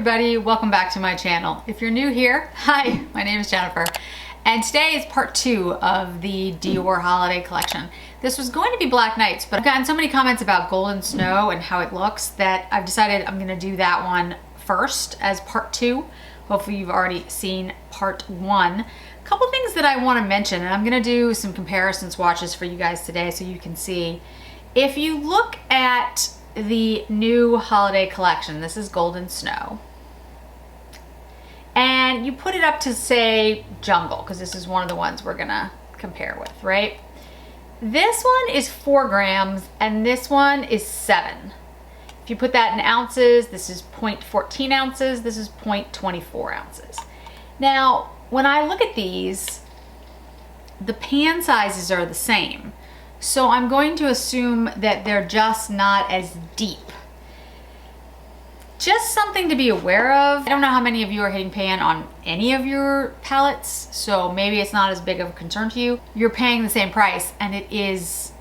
everybody, welcome back to my channel. If you're new here, hi, my name is Jennifer, and today is part 2 of the Dior Holiday collection. This was going to be Black Nights, but I've gotten so many comments about Golden Snow and how it looks that I've decided I'm gonna do that one first as part 2. Hopefully you've already seen part 1. A couple things that I wanna mention, and I'm gonna do some comparison swatches for you guys today so you can see. If you look at the new holiday collection, this is Golden Snow, and you put it up to say Jungle, because this is one of the ones we're gonna compare with, right? This one is 4 grams and this one is 7. If you put that in ounces, this is 0.14 ounces, this is 0.24 ounces. Now, when I look at these, the pan sizes are the same. So I'm going to assume that they're just not as deep. Just something to be aware of. I don't know how many of you are hitting pan on any of your palettes, so maybe it's not as big of a concern to you. You're paying the same price and it is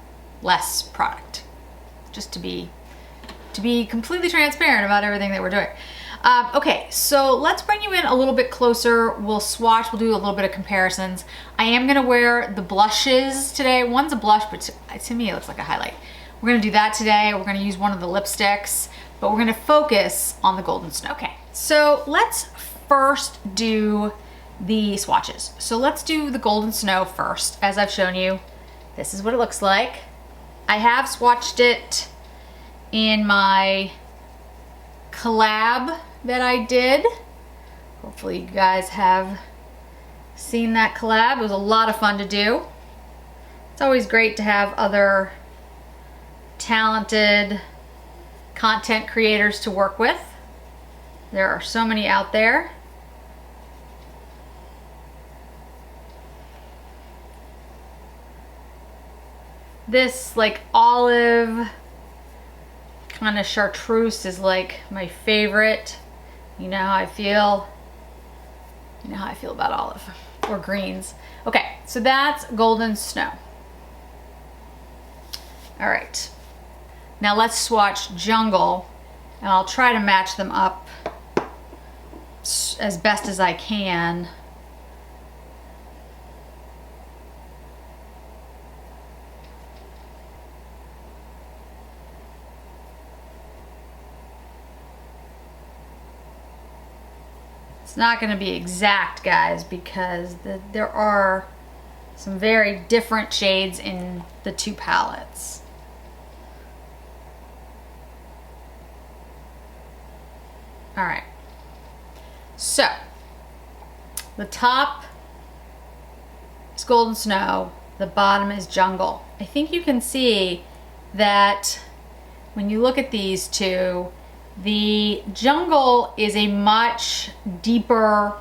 less product. Just to be completely transparent about everything that we're doing. Okay, so let's bring you in a little bit closer. We'll swatch, we'll do a little bit of comparisons. I am gonna wear the blushes today. One's a blush, but to me it looks like a highlight. We're gonna do that today. We're gonna use one of the lipsticks, but we're gonna focus on the Golden Snow. Okay, so let's first do the swatches. So let's do the Golden Snow first. As I've shown you, this is what it looks like. I have swatched it in my collab that I did. Hopefully you guys have seen that collab. It was a lot of fun to do. It's always great to have other talented content creators to work with. There are so many out there. This like olive kind of chartreuse is like my favorite. You know how I feel. You know how I feel about olive or greens. Okay, so that's Golden Snow. All right, now let's swatch Jungle, and I'll try to match them up as best as I can. It's not going to be exact, guys, because there are some very different shades in the 2 palettes. All right. So, the top is Golden Snow, the bottom is Jungle. I think you can see that when you look at these two, the Jungle is a much deeper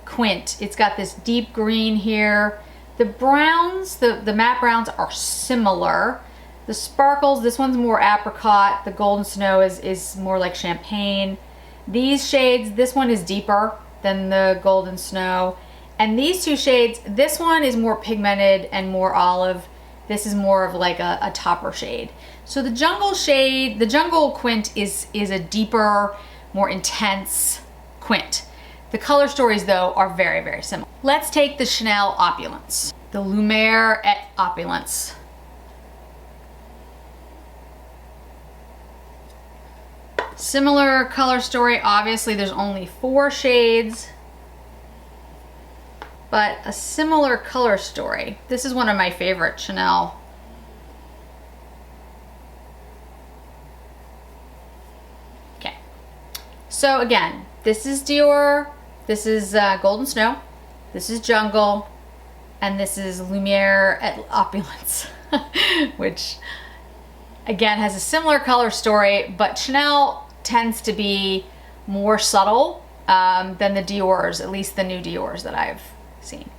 quint. It's got this deep green here. The browns, the matte browns are similar. The sparkles, this one's more apricot. The Golden Snow is more like champagne. These shades, this one is deeper than the Golden Snow. And these 2 shades, this one is more pigmented and more olive. This is more of like a topper shade. So the Jungle shade, the Jungle quint is a deeper, more intense quint. The color stories though are very, very similar. Let's take the Chanel Opulence, the Lumiere et Opulence. Similar color story, obviously there's only 4 shades, but a similar color story. This is one of my favorite Chanel. Okay, so again, this is Dior, this is Golden Snow, this is Jungle, and this is Lumiere et Opulence, which again has a similar color story, but Chanel tends to be more subtle than the Dior's, at least the new Dior's that I've seen.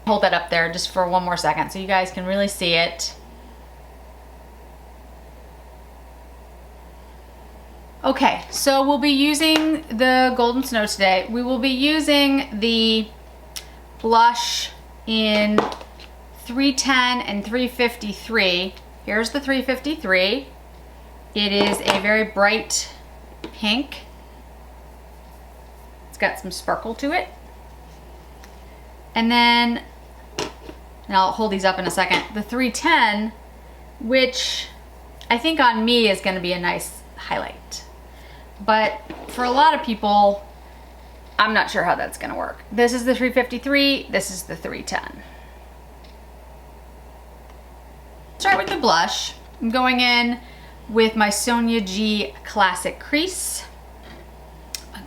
Hold that up there just for one more second so you guys can really see it. Okay, so we'll be using the Golden Snow today. We will be using the blush in 310 and 353. Here's the 353. It is a very bright pink. It's got some sparkle to it. And then, and I'll hold these up in a second, the 310, which I think on me is gonna be a nice highlight. But for a lot of people, I'm not sure how that's gonna work. This is the 353, this is the 310. Start with the blush. I'm going in with my Sonia G Classic Crease.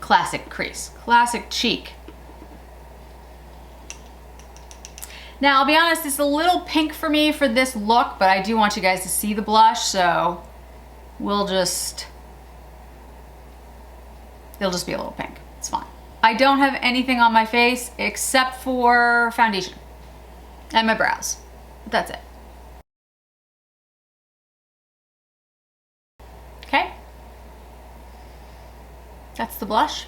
Classic Cheek. Now, I'll be honest, it's a little pink for me for this look, but I do want you guys to see the blush, so it'll just be a little pink. It's fine. I don't have anything on my face except for foundation and my brows. But that's it. Okay. That's the blush.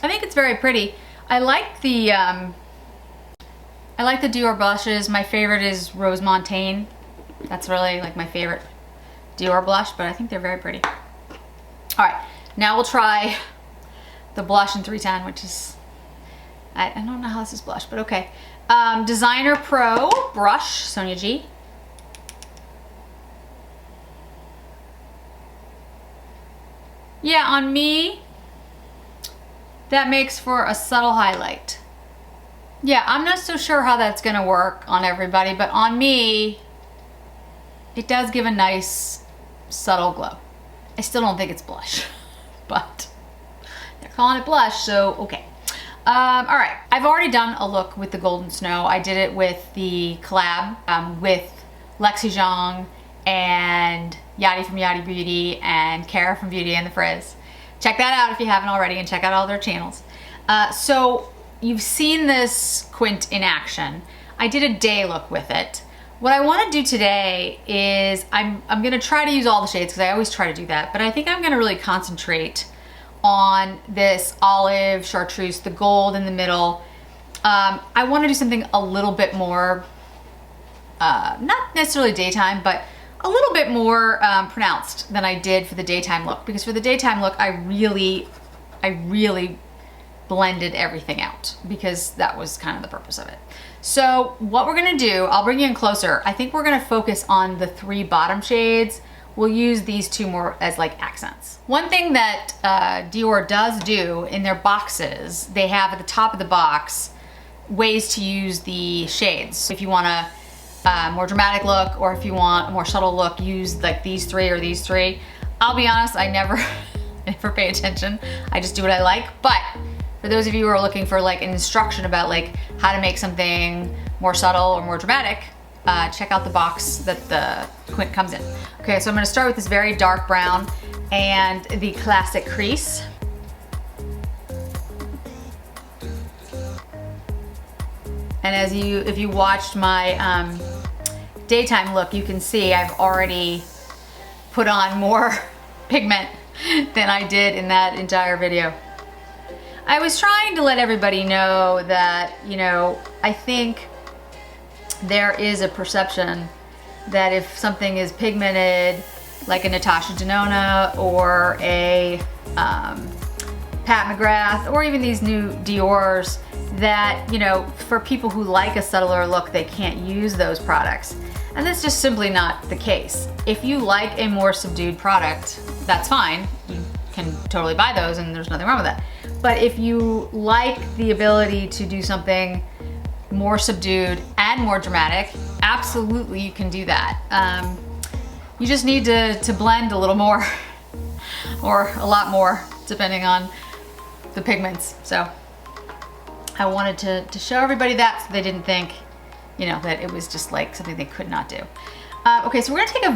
I think it's very pretty. I like the Dior blushes. My favorite is Rose Montaigne. That's really like my favorite Dior blush, but I think they're very pretty. All right, now we'll try the blush in 310, which is, I don't know how this is blush, but okay. Designer Pro brush, Sonia G. Yeah, on me, that makes for a subtle highlight. Yeah, I'm not so sure how that's gonna work on everybody, but on me, it does give a nice subtle glow. I still don't think it's blush, but they're calling it blush, so okay. All right, I've already done a look with the Golden Snow. I did it with the collab with Lexi Zhang and Yadi from Yadi Beauty and Kara from Beauty and the Frizz. Check that out if you haven't already, and check out all their channels. So you've seen this quint in action. I did a day look with it. What I want to do today is I'm going to try to use all the shades because I always try to do that, but I think I'm going to really concentrate on this olive chartreuse, the gold in the middle. I want to do something a little bit more, not necessarily daytime, but a little bit more pronounced than I did for the daytime look, because for the daytime look, I really blended everything out because that was kind of the purpose of it. So what we're gonna do, I'll bring you in closer. I think we're gonna focus on the 3 bottom shades. We'll use these 2 more as like accents. One thing that Dior does do in their boxes, they have at the top of the box ways to use the shades. If you want a more dramatic look, or if you want a more subtle look, use like these 3 or these 3. I'll be honest, I never pay attention. I just do what I like. But for those of you who are looking for like an instruction about like how to make something more subtle or more dramatic, check out the box that the quint comes in. Okay, so I'm gonna start with this very dark brown and the Classic Crease. And if you watched my daytime look, you can see I've already put on more pigment than I did in that entire video. I was trying to let everybody know that, you know, I think there is a perception that if something is pigmented, like a Natasha Denona or a Pat McGrath, or even these new Dior's, that, you know, for people who like a subtler look, they can't use those products. And that's just simply not the case. If you like a more subdued product, that's fine. You can totally buy those and there's nothing wrong with that. But if you like the ability to do something more subdued and more dramatic, absolutely you can do that. You just need to blend a little more or a lot more, depending on the pigments. So I wanted to show everybody that so they didn't think, you know, that it was just like something they could not do. Okay, so we're gonna take a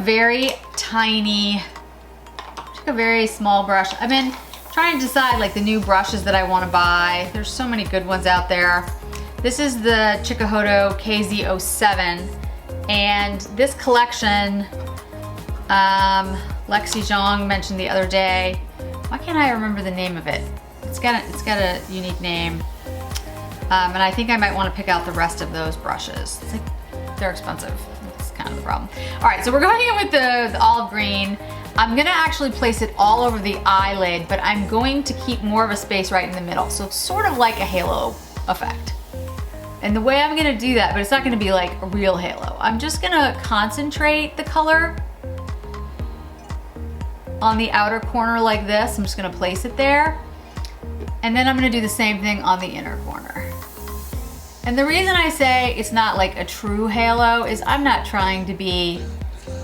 very small brush. I've been trying to decide like the new brushes that I wanna buy. There's so many good ones out there. This is the Chikuhodo KZ07, and this collection, Lexi Zhang mentioned the other day. Why can't I remember the name of it? It's got a unique name. And I think I might want to pick out the rest of those brushes. It's like, they're expensive. That's kind of the problem. All right, so we're going in with the olive green. I'm gonna actually place it all over the eyelid, but I'm going to keep more of a space right in the middle. So it's sort of like a halo effect. And the way I'm gonna do that, but it's not gonna be like a real halo. I'm just gonna concentrate the color on the outer corner like this. I'm just gonna place it there. And then I'm gonna do the same thing on the inner corner. And the reason I say it's not like a true halo is I'm not trying to be,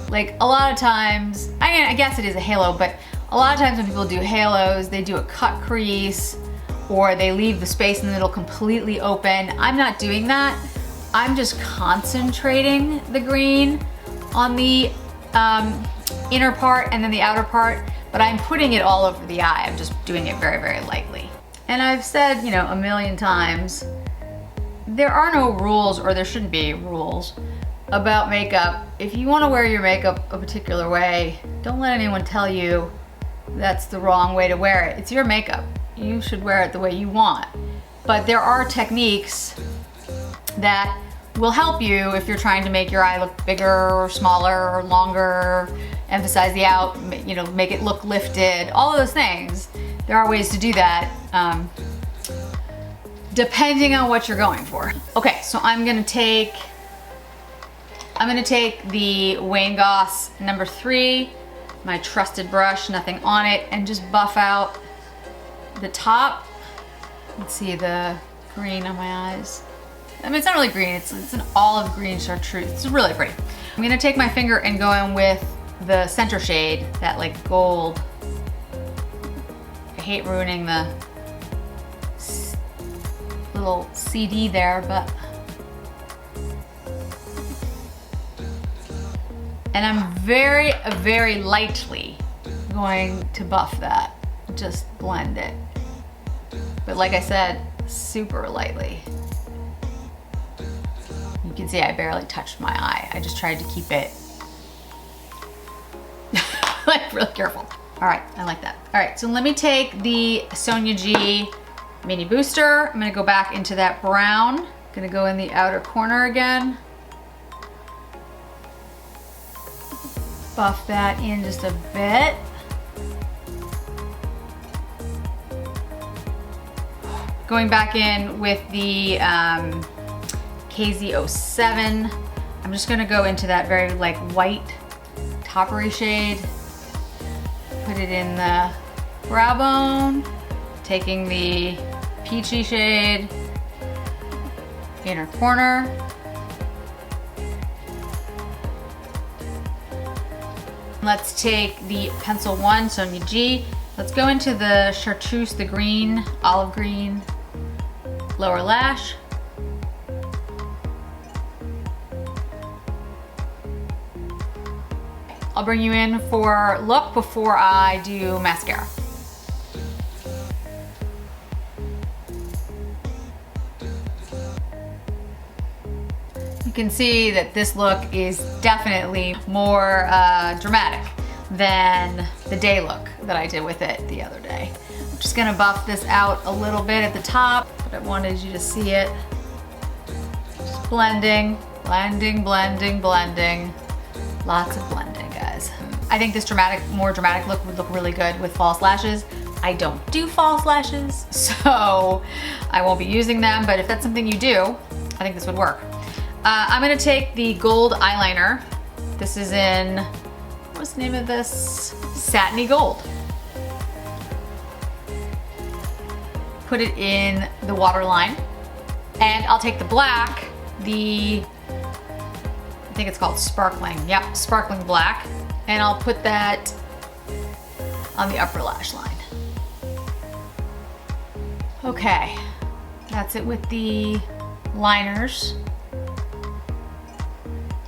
like a lot of times, I guess it is a halo, but a lot of times when people do halos, they do a cut crease or they leave the space in the middle completely open. I'm not doing that. I'm just concentrating the green on the inner part and then the outer part, but I'm putting it all over the eye. I'm just doing it very, very lightly. And I've said, you know, a million times, there are no rules, or there shouldn't be rules, about makeup. If you want to wear your makeup a particular way, don't let anyone tell you that's the wrong way to wear it. It's your makeup. You should wear it the way you want. But there are techniques that will help you if you're trying to make your eye look bigger or smaller or longer, emphasize the out, you know, make it look lifted, all of those things. There are ways to do that, depending on what you're going for. Okay, so I'm gonna take the Wayne Goss number 3, my trusted brush, nothing on it, and just buff out the top. Let's see the green on my eyes. I mean, it's not really green, it's an olive green chartreuse. It's really pretty. I'm gonna take my finger and go in with the center shade, that like gold. I hate ruining the little CD there, but. And I'm very, very lightly going to buff that. Just blend it. But like I said, super lightly. You can see I barely touched my eye. I just tried to keep it like really careful. All right, I like that. All right, so let me take the Sonia G Mini Booster. I'm gonna go back into that brown. Gonna go in the outer corner again. Buff that in just a bit. Going back in with the KZ07. I'm just gonna go into that very like white toppery shade. Put it in the brow bone. Taking the peachy shade, inner corner. Let's take the pencil 1, Sonia G. Let's go into the chartreuse, the green, olive green, lower lash. I'll bring you in for look before I do mascara. You can see that this look is definitely more dramatic than the day look that I did with it the other day. I'm just gonna buff this out a little bit at the top, but I wanted you to see it. Just blending, blending, blending, blending. Lots of blending, guys. I think this more dramatic look would look really good with false lashes. I don't do false lashes, so I won't be using them, but if that's something you do, I think this would work. I'm gonna take the gold eyeliner. This is in, what's the name of this? Satiny Gold. Put it in the waterline. And I'll take the black, I think it's called Sparkling. Yep, Sparkling Black. And I'll put that on the upper lash line. Okay, that's it with the liners.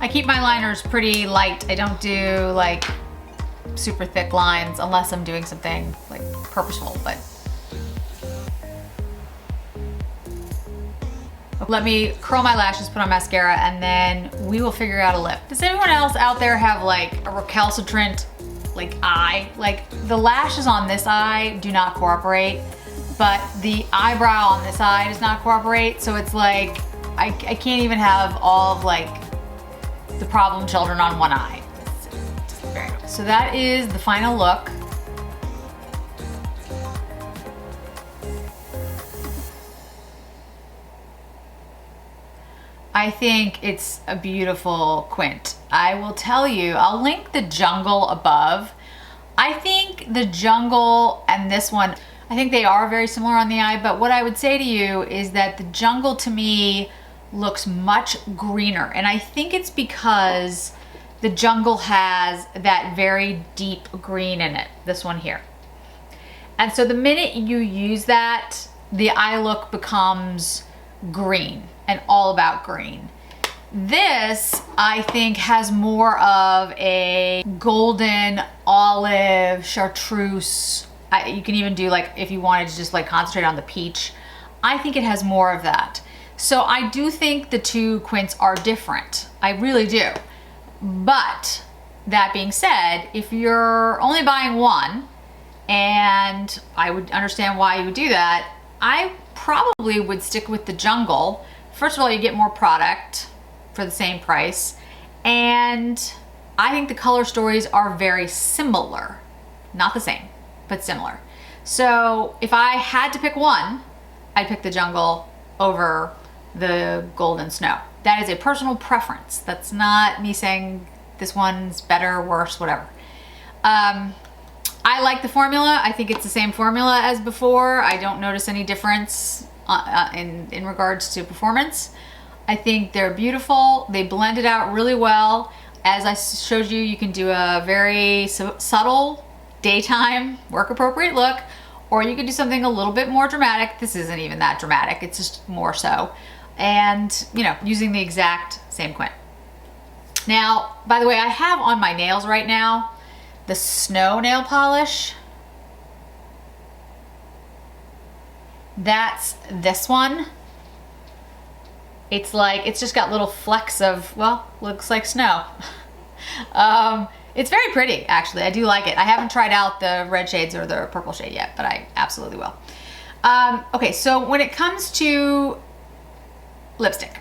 I keep my liners pretty light. I don't do like super thick lines unless I'm doing something like purposeful, but. Let me curl my lashes, put on mascara, and then we will figure out a lip. Does anyone else out there have like a recalcitrant like eye? Like the lashes on this eye do not cooperate, but the eyebrow on this eye does not cooperate. So it's like, I can't even have all of like the problem children on one eye. It's just very So that is the final look. I think it's a beautiful quint. I will tell you, I'll link the Jungle above. I think the Jungle and this one, I think they are very similar on the eye, but what I would say to you is that the Jungle to me looks much greener. And I think it's because the Jungle has that very deep green in it, this one here. And so the minute you use that, the eye look becomes green and all about green. This, I think, has more of a golden, olive, chartreuse. You can even do like, if you wanted to just like concentrate on the peach, I think it has more of that. So I do think the two quints are different. I really do. But that being said, if you're only buying one, and I would understand why you would do that, I probably would stick with the Jungle. First of all, you get more product for the same price. And I think the color stories are very similar. Not the same, but similar. So if I had to pick one, I'd pick the Jungle over the Golden Snow. That is a personal preference. That's not me saying this one's better, worse, whatever. I like the formula. I think it's the same formula as before. I don't notice any difference in regards to performance. I think they're beautiful. They blend it out really well. As I showed you, you can do a very subtle daytime work appropriate look, or you could do something a little bit more dramatic. This isn't even that dramatic. It's just more so. And, you know, using the exact same quint. Now, by the way, I have on my nails right now the Snow nail polish. That's this one. It's like, it's just got little flecks of, well, looks like snow. It's very pretty, actually. I do like it. I haven't tried out the red shades or the purple shade yet, but I absolutely will. Okay, so when it comes to lipstick,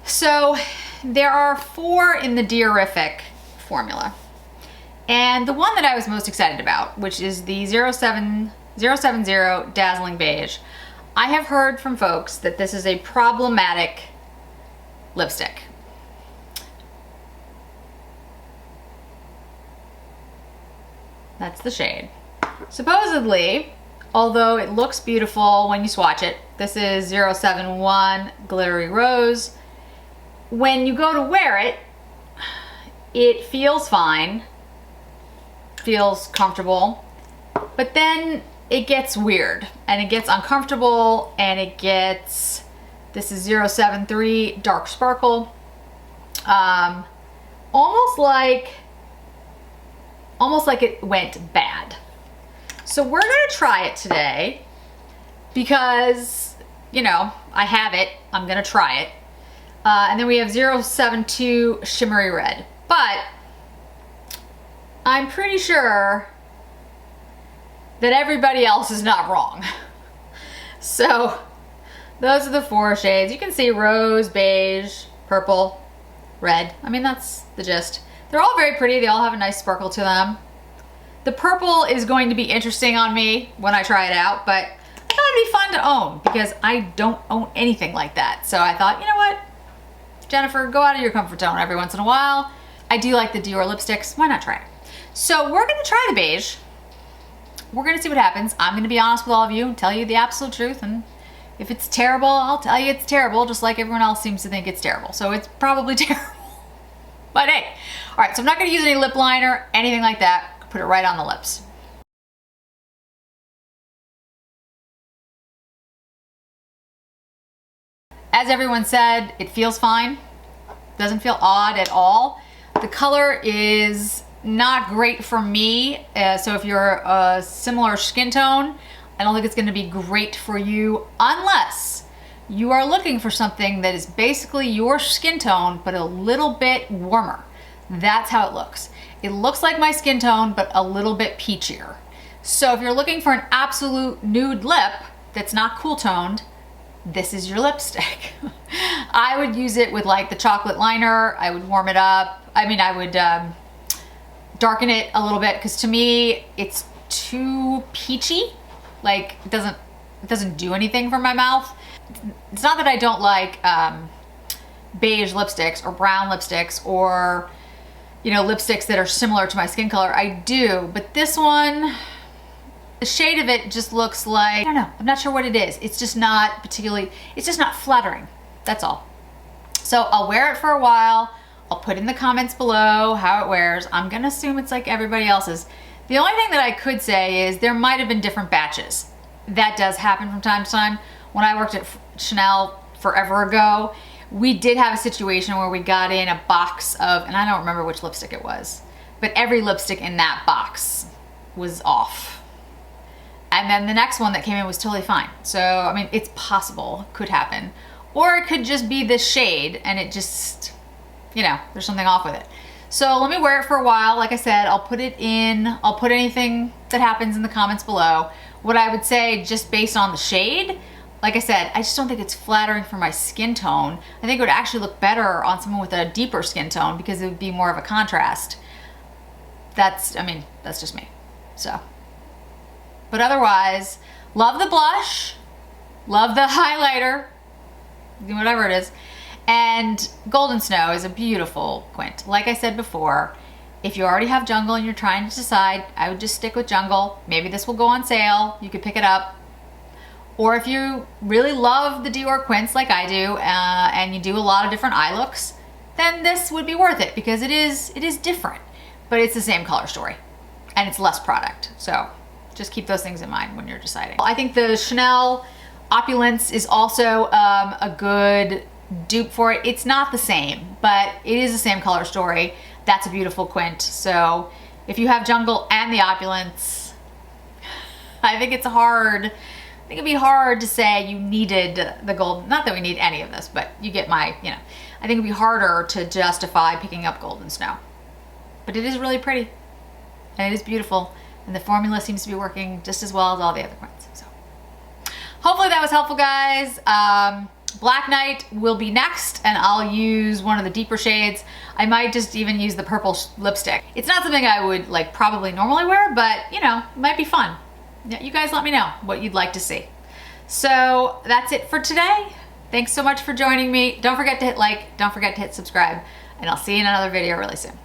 so there are 4 in the Diorific formula. And the one that I was most excited about, which is the 070 Dazzling Beige, I have heard from folks that this is a problematic lipstick. That's the shade. Supposedly, although it looks beautiful when you swatch it, this is 071 Glittery Rose. When you go to wear it, it feels fine, feels comfortable, but then it gets weird and it gets uncomfortable and it gets, this is 073 Dark Sparkle, almost like it went bad. So we're gonna try it today because, you know, I have it, I'm gonna try it. And then we have 072 Shimmery Red, but I'm pretty sure that everybody else is not wrong. So those are the 4 shades. You can see rose, beige, purple, red. I mean, that's the gist. They're all very pretty. They all have a nice sparkle to them. The purple is going to be interesting on me when I try it out, but I thought it'd be fun to own because I don't own anything like that. So I thought, you know what, Jennifer, go out of your comfort zone every once in a while. I do like the Dior lipsticks. Why not try it? So we're gonna try the beige. We're gonna see what happens. I'm gonna be honest with all of you and tell you the absolute truth. And if it's terrible, I'll tell you it's terrible, just like everyone else seems to think it's terrible. So it's probably terrible. But hey, all right, so I'm not gonna use any lip liner, anything like that. Put it right on the lips. As everyone said, it feels fine. Doesn't feel odd at all. The color is not great for me. So if you're a similar skin tone, I don't think it's gonna be great for you unless you are looking for something that is basically your skin tone, but a little bit warmer. That's how it looks. It looks like my skin tone, but a little bit peachier. So if you're looking for an absolute nude lip that's not cool toned, this is your lipstick. I would use it with like the chocolate liner. I would warm it up. I mean, I would darken it a little bit because to me it's too peachy. Like it doesn't do anything for my mouth. It's not that I don't like beige lipsticks or brown lipsticks or, you know, lipsticks that are similar to my skin color. I do, but this one, the shade of it just looks like, I don't know, I'm not sure what it is. It's just not particularly, it's just not flattering. That's all. So I'll wear it for a while. I'll put in the comments below how it wears. I'm gonna assume it's like everybody else's. The only thing that I could say is there might have been different batches. That does happen from time to time. When I worked at Chanel forever ago, we did have a situation where we got in a box of, and I don't remember which lipstick it was, but every lipstick in that box was off. And then the next one that came in was totally fine. So, I mean, it's possible, could happen. Or it could just be this shade and it just, you know, there's something off with it. So let me wear it for a while. Like I said, I'll put it in, I'll put anything that happens in the comments below. What I would say, just based on the shade, like I said, I just don't think it's flattering for my skin tone. I think it would actually look better on someone with a deeper skin tone because it would be more of a contrast. That's, I mean, that's just me. So, but otherwise, love the blush, love the highlighter, whatever it is. And Golden Snow is a beautiful quint. Like I said before, if you already have Jungle and you're trying to decide, I would just stick with Jungle. Maybe this will go on sale. You could pick it up. Or if you really love the Dior quints like I do, and you do a lot of different eye looks, then this would be worth it because it is different, but it's the same color story and it's less product. So just keep those things in mind when you're deciding. I think the Chanel Opulence is also a good dupe for it. It's not the same, but it is the same color story. That's a beautiful quint. So if you have Jungle and the Opulence, I think it's hard. I think it'd be hard to say you needed the gold. Not that we need any of this, but you get my, you know, I think it'd be harder to justify picking up Golden Snow. But it is really pretty and it is beautiful. And the formula seems to be working just as well as all the other quints. So hopefully that was helpful, guys. Black Night will be next and I'll use one of the deeper shades. I might just even use the purple lipstick. It's not something I would like probably normally wear, but you know, it might be fun. You guys let me know what you'd like to see. So that's it for today. Thanks so much for joining me. Don't forget to hit like, don't forget to hit subscribe, and I'll see you in another video really soon.